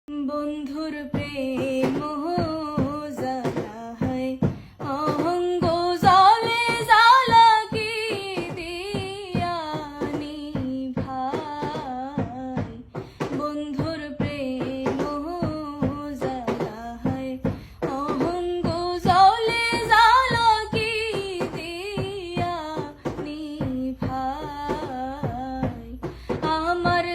বন্ধুর প্রেম জ্বালা হয় অহঙ্গ জলে জ্বালা কি দিয়ানি ভাই। বন্ধুর প্রেম জ্বালা হয় অহঙ্গ জলে জ্বালা কি দিয়ানি ভাই। আমার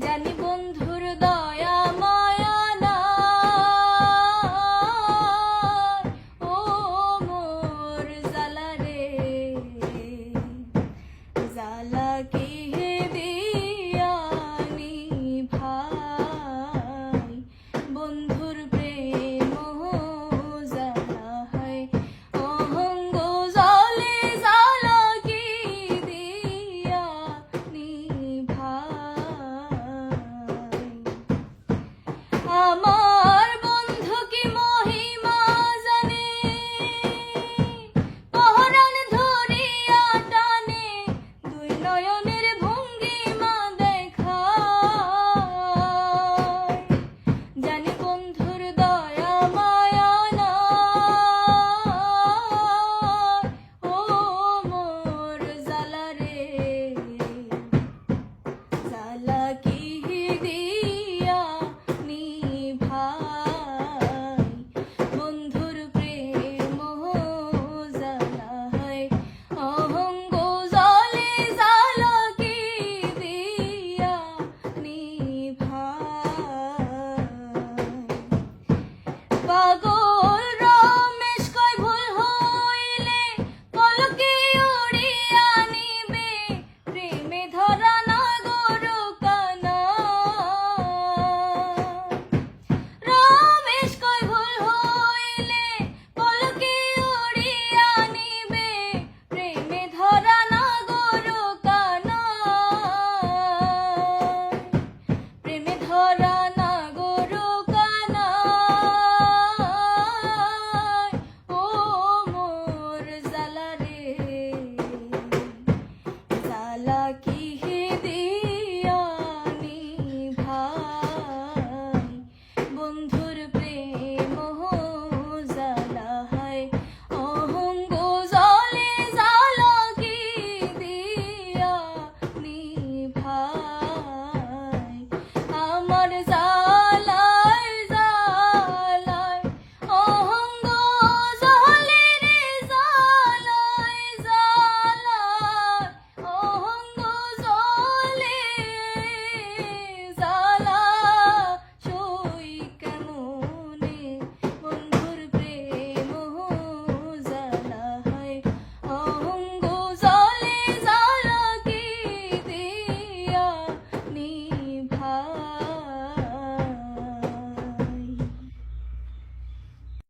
জানি বন্ধুর দয়া মায়া নাই, ও মোর জ্বালা রে জ্বালা কি দিয়ানি ভাই। বন্ধুর প্রেম জ্বালা হয় অহঙ্গ জলে জ্বালা কি দিয়ানি ভাই। আমার বন্ধু কি মহিমা জানে, পহরান ধরিয়া টানে, দুই নয়নের ভঙ্গিমা দেখায়। জানি বন্ধুর দয়া মায়া নাই, ও মোর জ্বালা রে জ্বালা কি দিয়ানি ভাই। বন্ধুর প্রেম জ্বালা হয় অহঙ্গ জলে জ্বালা কি দিয়ানি ভাই। পাগল